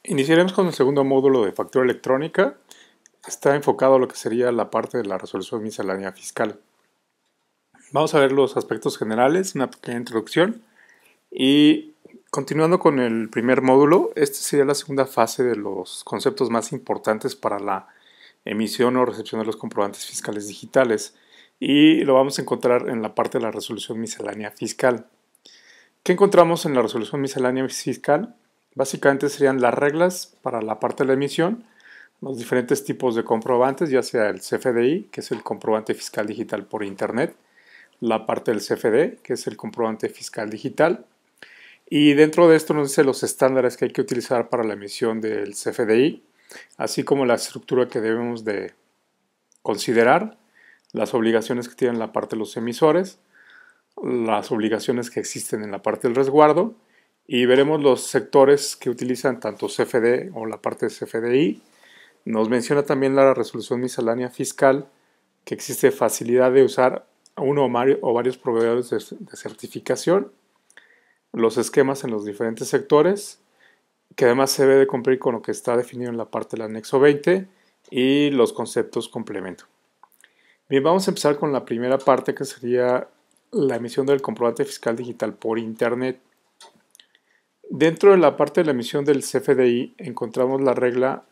Iniciaremos con el segundo módulo de factura electrónica. Está enfocado a lo que sería la parte de la resolución miscelánea fiscal. Vamos a ver los aspectos generales, una pequeña introducción y continuando con el primer módulo, esta sería la segunda fase de los conceptos más importantes para la emisión o recepción de los comprobantes fiscales digitales y lo vamos a encontrar en la parte de la resolución miscelánea fiscal. ¿Qué encontramos en la resolución miscelánea fiscal? Básicamente serían las reglas para la parte de la emisión, los diferentes tipos de comprobantes, ya sea el CFDI, que es el comprobante fiscal digital por Internet, la parte del CFD, que es el comprobante fiscal digital, y dentro de esto nos dice los estándares que hay que utilizar para la emisión del CFDI, así como la estructura que debemos de considerar, las obligaciones que tienen la parte de los emisores, las obligaciones que existen en la parte del resguardo y veremos los sectores que utilizan tanto CFD o la parte de CFDI. Nos menciona también la resolución miscelánea fiscal, que existe facilidad de usar uno o varios proveedores de certificación, los esquemas en los diferentes sectores, que además se debe de cumplir con lo que está definido en la parte del anexo 20 y los conceptos complemento. Bien, vamos a empezar con la primera parte, que sería la emisión del comprobante fiscal digital por Internet. Dentro de la parte de la emisión del CFDI encontramos la regla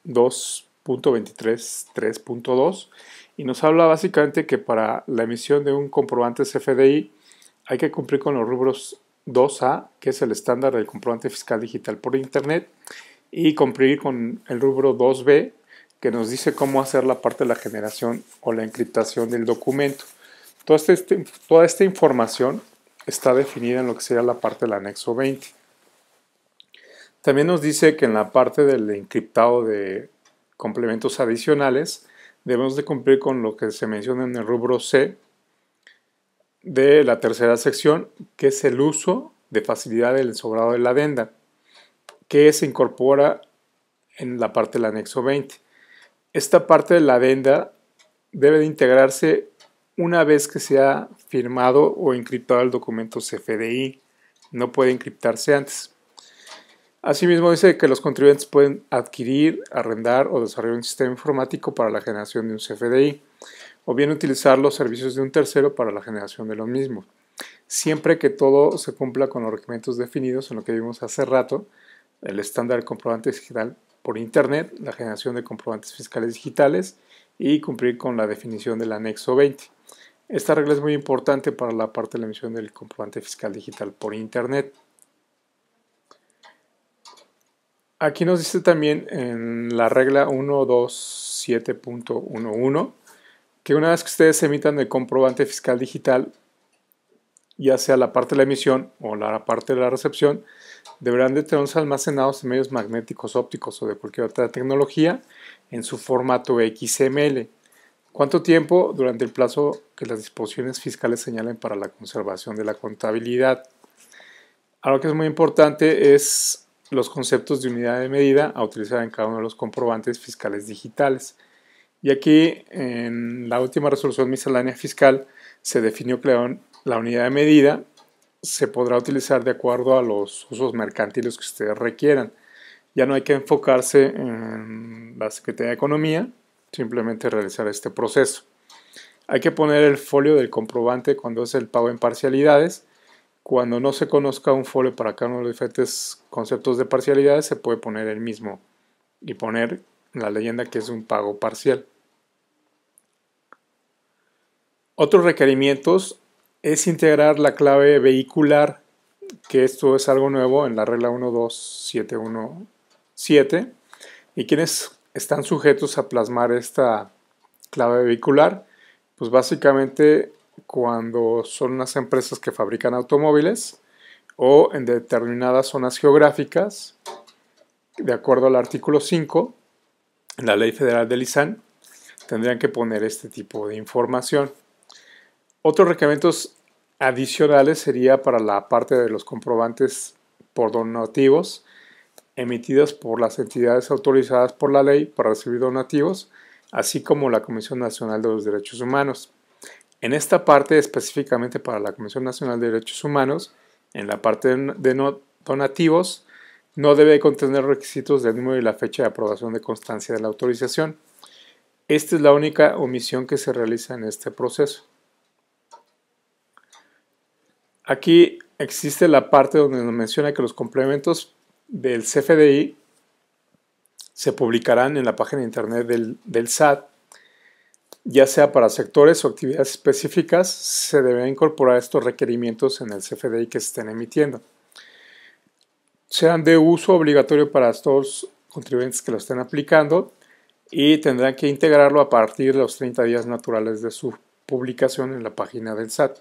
2.23.3.2 y nos habla básicamente que para la emisión de un comprobante CFDI hay que cumplir con los rubros 2A, que es el estándar del comprobante fiscal digital por Internet, y cumplir con el rubro 2B, que nos dice cómo hacer la parte de la generación o la encriptación del documento. Toda esta información está definida en lo que sería la parte del anexo 20. También nos dice que en la parte del encriptado de complementos adicionales debemos de cumplir con lo que se menciona en el rubro C de la tercera sección, que es el uso de facilidad del sobrado de la adenda, que se incorpora en la parte del anexo 20. Esta parte de la adenda debe de integrarse una vez que se ha firmado o encriptado el documento CFDI. No puede encriptarse antes. Asimismo, dice que los contribuyentes pueden adquirir, arrendar o desarrollar un sistema informático para la generación de un CFDI, o bien utilizar los servicios de un tercero para la generación de los mismos, siempre que todo se cumpla con los requerimientos definidos en lo que vimos hace rato, el estándar de comprobante digital por Internet, la generación de comprobantes fiscales digitales y cumplir con la definición del anexo 20. Esta regla es muy importante para la parte de la emisión del comprobante fiscal digital por Internet. Aquí nos dice también en la regla 127.11 que una vez que ustedes emitan el comprobante fiscal digital, ya sea la parte de la emisión o la parte de la recepción, deberán de tenerlos almacenados en medios magnéticos ópticos o de cualquier otra tecnología en su formato XML. ¿Cuánto tiempo? Durante el plazo que las disposiciones fiscales señalen para la conservación de la contabilidad. Algo que es muy importante es los conceptos de unidad de medida a utilizar en cada uno de los comprobantes fiscales digitales. Y aquí en la última resolución miscelánea fiscal se definió que la unidad de medida se podrá utilizar de acuerdo a los usos mercantiles que ustedes requieran. Ya no hay que enfocarse en la Secretaría de Economía, simplemente realizar este proceso. Hay que poner el folio del comprobante cuando es el pago en parcialidades. Cuando no se conozca un folio para cada uno de los diferentes conceptos de parcialidades, se puede poner el mismo y poner la leyenda que es un pago parcial. Otros requerimientos es integrar la clave vehicular, que esto es algo nuevo en la regla 12717, y quienes están sujetos a plasmar esta clave vehicular, pues básicamente cuando son unas empresas que fabrican automóviles o en determinadas zonas geográficas, de acuerdo al artículo 5, en la Ley Federal del ISAN, tendrían que poner este tipo de información. Otros requerimientos adicionales sería para la parte de los comprobantes por donativos emitidos por las entidades autorizadas por la ley para recibir donativos, así como la Comisión Nacional de los Derechos Humanos. En esta parte, específicamente para la Comisión Nacional de Derechos Humanos, en la parte de donativos, No debe contener requisitos del número y la fecha de aprobación de constancia de la autorización. Esta es la única omisión que se realiza en este proceso. Aquí existe la parte donde nos menciona que los complementos del CFDI se publicarán en la página de internet del SAT, ya sea para sectores o actividades específicas. Se deben incorporar estos requerimientos en el CFDI que se estén emitiendo. Sean de uso obligatorio para todos los contribuyentes que lo estén aplicando y tendrán que integrarlo a partir de los 30 días naturales de su publicación en la página del SAT,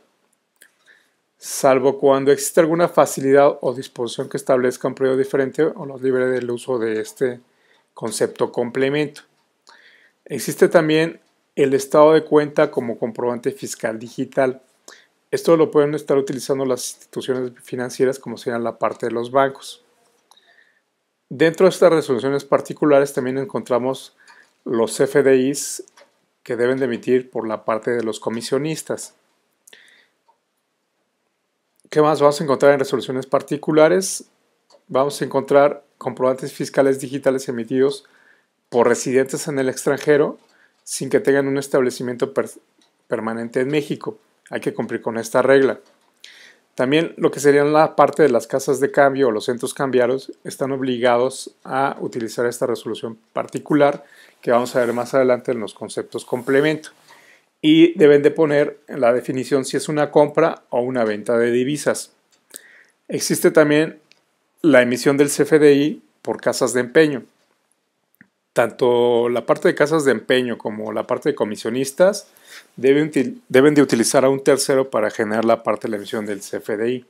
salvo cuando existe alguna facilidad o disposición que establezca un periodo diferente o los libre del uso de este concepto complemento. Existe también el estado de cuenta como comprobante fiscal digital. Esto lo pueden estar utilizando las instituciones financieras como sean la parte de los bancos. Dentro de estas resoluciones particulares también encontramos los CFDIs que deben de emitir por la parte de los comisionistas. ¿Qué más vamos a encontrar en resoluciones particulares? Vamos a encontrar comprobantes fiscales digitales emitidos por residentes en el extranjero sin que tengan un establecimiento permanente en México. Hay que cumplir con esta regla. También lo que serían la parte de las casas de cambio o los centros cambiarios están obligados a utilizar esta resolución particular que vamos a ver más adelante en los conceptos complemento. Y deben de poner en la definición si es una compra o una venta de divisas. Existe también la emisión del CFDI por casas de empeño. Tanto la parte de casas de empeño como la parte de comisionistas deben de utilizar a un tercero para generar la parte de la emisión del CFDI.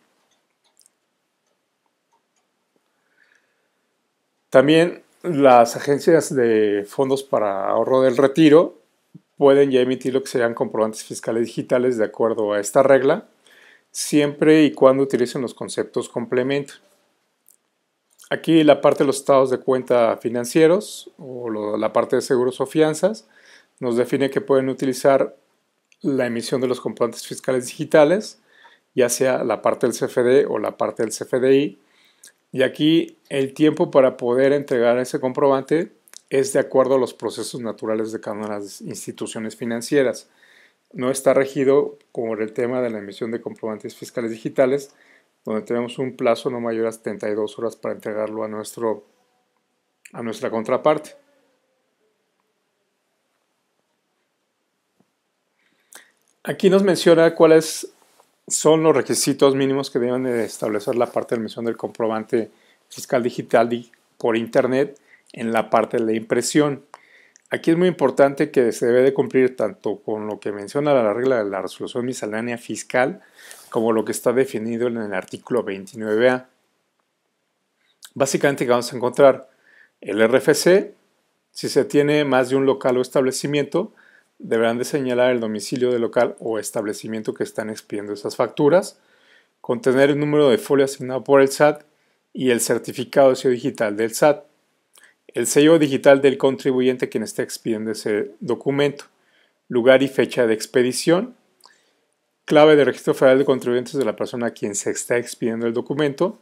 También las agencias de fondos para ahorro del retiro pueden ya emitir lo que serían comprobantes fiscales digitales de acuerdo a esta regla, siempre y cuando utilicen los conceptos complemento. Aquí la parte de los estados de cuenta financieros o la parte de seguros o fianzas nos define que pueden utilizar la emisión de los comprobantes fiscales digitales, ya sea la parte del CFD o la parte del CFDI. Y aquí el tiempo para poder entregar ese comprobante es de acuerdo a los procesos naturales de cada una de las instituciones financieras. No está regido por el tema de la emisión de comprobantes fiscales digitales, donde tenemos un plazo no mayor a 72 horas para entregarlo a nuestra contraparte. Aquí nos menciona cuáles son los requisitos mínimos que deben de establecer la parte de emisión del comprobante fiscal digital por internet en la parte de la impresión. Aquí es muy importante que se debe de cumplir tanto con lo que menciona la regla de la resolución miscelánea fiscal como lo que está definido en el artículo 29A. Básicamente vamos a encontrar el RFC. Si se tiene más de un local o establecimiento, deberán de señalar el domicilio del local o establecimiento que están expidiendo esas facturas, contener el número de folio asignado por el SAT y el certificado de sello digital del SAT, el sello digital del contribuyente quien esté expidiendo ese documento, lugar y fecha de expedición, clave de registro federal de contribuyentes de la persona a quien se está expidiendo el documento,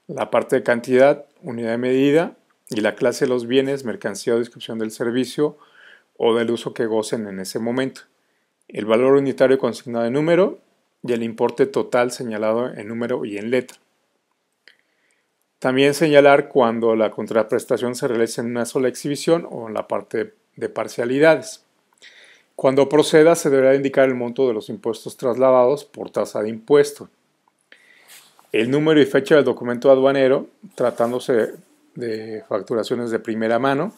la parte de cantidad, unidad de medida y la clase de los bienes, mercancía o descripción del servicio o del uso que gocen en ese momento, el valor unitario consignado en número y el importe total señalado en número y en letra. También señalar cuando la contraprestación se realice en una sola exhibición o en la parte de parcialidades. Cuando proceda se deberá indicar el monto de los impuestos trasladados por tasa de impuesto. El número y fecha del documento aduanero, tratándose de facturaciones de primera mano.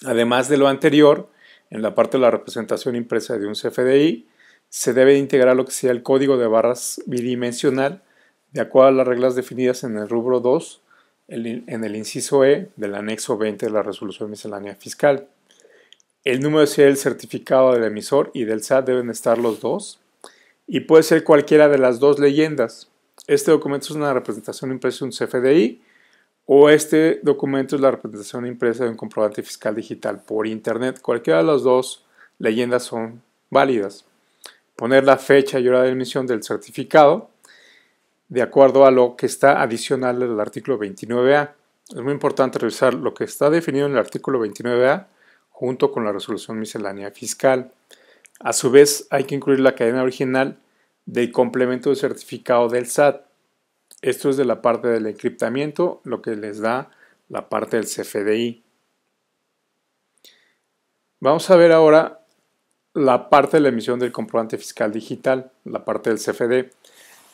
Además de lo anterior, en la parte de la representación impresa de un CFDI, se debe integrar lo que sea el código de barras bidimensional de acuerdo a las reglas definidas en el rubro 2, en el inciso E del anexo 20 de la resolución miscelánea fiscal. El número de serie del certificado del emisor y del SAT deben estar los dos, y puede ser cualquiera de las dos leyendas. Este documento es una representación impresa de un CFDI, o este documento es la representación impresa de un comprobante fiscal digital por internet. Cualquiera de las dos leyendas son válidas. Poner la fecha y hora de emisión del certificado de acuerdo a lo que está adicional al artículo 29A. Es muy importante revisar lo que está definido en el artículo 29A junto con la resolución miscelánea fiscal. A su vez, hay que incluir la cadena original del complemento de certificado del SAT. Esto es de la parte del encriptamiento, lo que les da la parte del CFDI. Vamos a ver ahora la parte de la emisión del comprobante fiscal digital, la parte del CFD.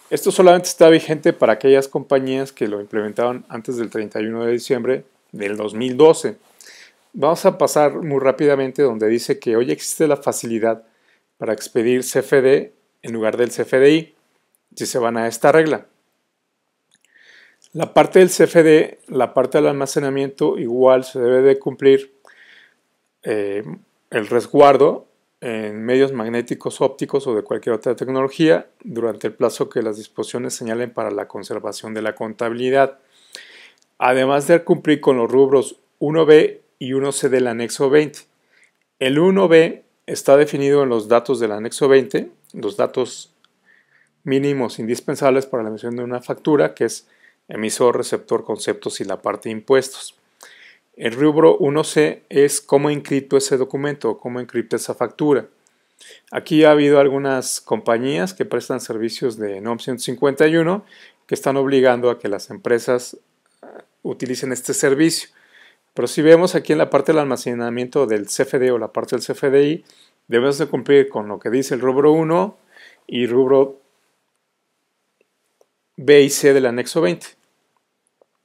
Esto solamente está vigente para aquellas compañías que lo implementaron antes del 31 de diciembre del 2012. Vamos a pasar muy rápidamente donde dice que hoy existe la facilidad para expedir CFD en lugar del CFDI, si se van a esta regla. La parte del CFD, la parte del almacenamiento, igual se debe de cumplir el resguardo en medios magnéticos ópticos o de cualquier otra tecnología durante el plazo que las disposiciones señalen para la conservación de la contabilidad. Además de cumplir con los rubros 1B y 1C del anexo 20. El 1B está definido en los datos del anexo 20, los datos mínimos indispensables para la emisión de una factura, que es emisor, receptor, conceptos y la parte de impuestos. El rubro 1C es cómo encripto ese documento o cómo encripta esa factura. Aquí ha habido algunas compañías que prestan servicios de NOM 151 que están obligando a que las empresas utilicen este servicio. Pero si vemos aquí en la parte del almacenamiento del CFD o la parte del CFDI, debemos de cumplir con lo que dice el rubro 1 y rubro B y C del anexo 20.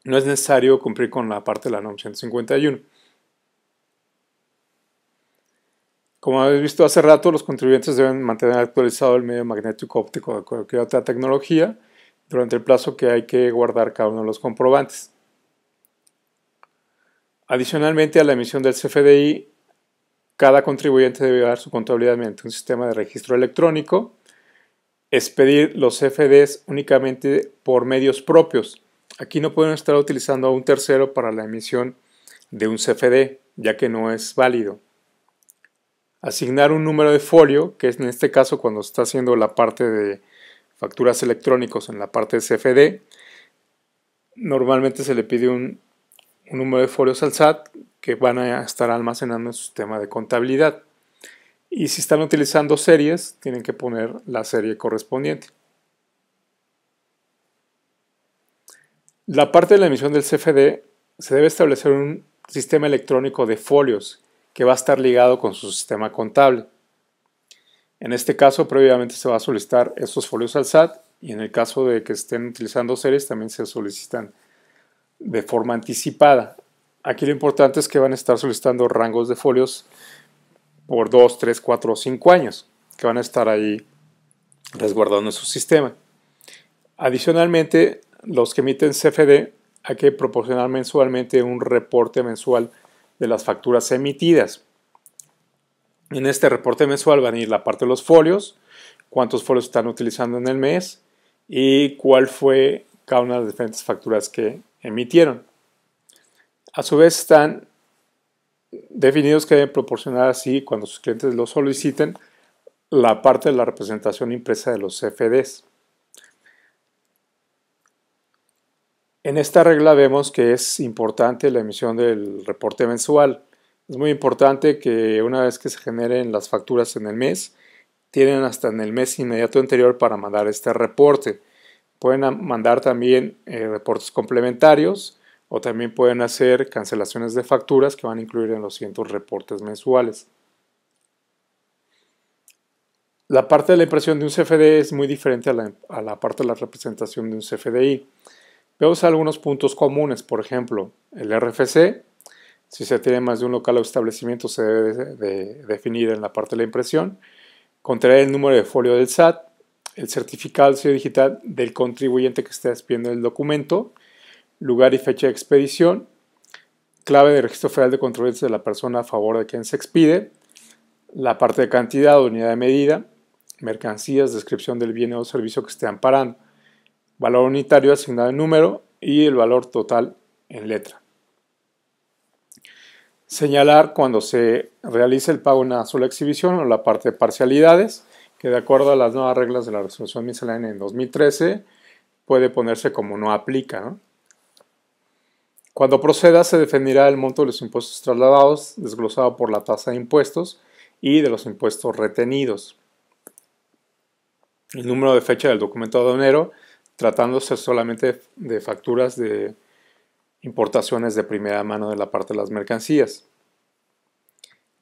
No es necesario cumplir con la parte de la NOM 151. Como habéis visto hace rato, los contribuyentes deben mantener actualizado el medio magnético óptico de cualquier otra tecnología durante el plazo que hay que guardar cada uno de los comprobantes. Adicionalmente a la emisión del CFDI, cada contribuyente debe llevar su contabilidad mediante un sistema de registro electrónico, expedir los CFDs únicamente por medios propios. Aquí no pueden estar utilizando a un tercero para la emisión de un CFD, ya que no es válido. Asignar un número de folio, que es en este caso cuando está haciendo la parte de facturas electrónicos en la parte de CFD, normalmente se le pide un número de folios al SAT que van a estar almacenando en su sistema de contabilidad. Y si están utilizando series, tienen que poner la serie correspondiente. La parte de la emisión del CFD se debe establecer un sistema electrónico de folios que va a estar ligado con su sistema contable. En este caso, previamente se va a solicitar estos folios al SAT y en el caso de que estén utilizando series también se solicitan de forma anticipada. Aquí lo importante es que van a estar solicitando rangos de folios por 2, 3, 4 o 5 años que van a estar ahí resguardando su sistema. Adicionalmente, los que emiten CFD hay que proporcionar mensualmente un reporte mensual de las facturas emitidas. En este reporte mensual van a ir la parte de los folios, cuántos folios están utilizando en el mes y cuál fue cada una de las diferentes facturas que emitieron. A su vez están definidos que deben proporcionar así, cuando sus clientes lo soliciten, la parte de la representación impresa de los CFDs. En esta regla vemos que es importante la emisión del reporte mensual. Es muy importante que una vez que se generen las facturas en el mes, tienen hasta en el mes inmediato anterior para mandar este reporte. Pueden mandar también reportes complementarios o también pueden hacer cancelaciones de facturas que van a incluir en los siguientes reportes mensuales. La parte de la impresión de un CFD es muy diferente a la parte de la representación de un CFDI. Vemos algunos puntos comunes, por ejemplo, el RFC. Si se tiene más de un local o establecimiento se debe de definir en la parte de la impresión. Contraer el número de folio del SAT, el certificado de sello digital del contribuyente que esté expidiendo el documento, lugar y fecha de expedición, clave de registro federal de contribuyentes de la persona a favor de quien se expide, la parte de cantidad o unidad de medida, mercancías, descripción del bien o servicio que esté amparando, valor unitario asignado en número y el valor total en letra. Señalar cuando se realice el pago en una sola exhibición o la parte de parcialidades, que de acuerdo a las nuevas reglas de la resolución miscelánea en 2013, puede ponerse como no aplica, ¿no? Cuando proceda, se definirá el monto de los impuestos trasladados, desglosado por la tasa de impuestos y de los impuestos retenidos. El número de fecha del documento aduanero, tratándose solamente de facturas de importaciones de primera mano de la parte de las mercancías.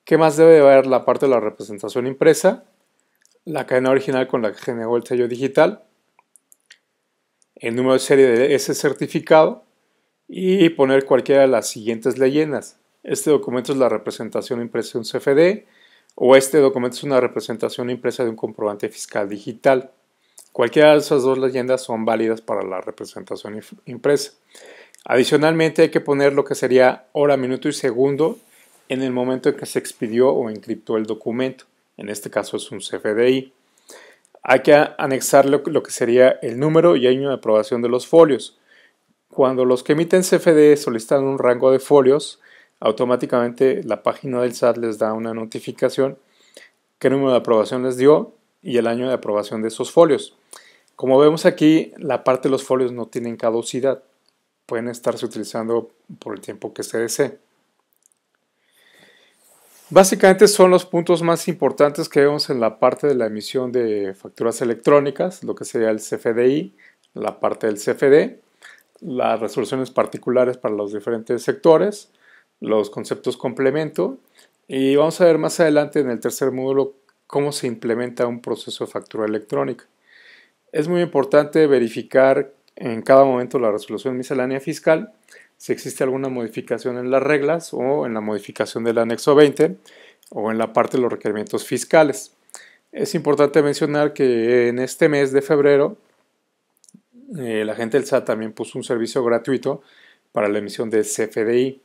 ¿Qué más debe haber la parte de la representación impresa? La cadena original con la que generó el sello digital, el número de serie de ese certificado y poner cualquiera de las siguientes leyendas. Este documento es la representación impresa de un CFD o este documento es una representación impresa de un comprobante fiscal digital. Cualquiera de esas dos leyendas son válidas para la representación impresa. Adicionalmente hay que poner lo que sería hora, minuto y segundo en el momento en que se expidió o encriptó el documento. En este caso es un CFDI. Hay que anexar lo que sería el número y año de aprobación de los folios. Cuando los que emiten CFD solicitan un rango de folios, automáticamente la página del SAT les da una notificación qué número de aprobación les dio y el año de aprobación de esos folios. Como vemos aquí, la parte de los folios no tienen caducidad. Pueden estarse utilizando por el tiempo que se desee. Básicamente son los puntos más importantes que vemos en la parte de la emisión de facturas electrónicas, lo que sería el CFDI, la parte del CFD, las resoluciones particulares para los diferentes sectores, los conceptos complemento y vamos a ver más adelante en el tercer módulo cómo se implementa un proceso de factura electrónica. Es muy importante verificar en cada momento la resolución miscelánea fiscal, si existe alguna modificación en las reglas o en la modificación del anexo 20 o en la parte de los requerimientos fiscales. Es importante mencionar que en este mes de febrero la gente del SAT también puso un servicio gratuito para la emisión del CFDI.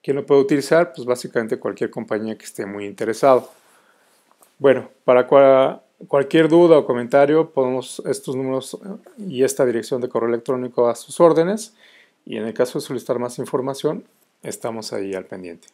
¿Quién lo puede utilizar? Pues básicamente cualquier compañía que esté muy interesado. Bueno, para cualquier duda o comentario, ponemos estos números y esta dirección de correo electrónico a sus órdenes. Y en el caso de solicitar más información, estamos ahí al pendiente.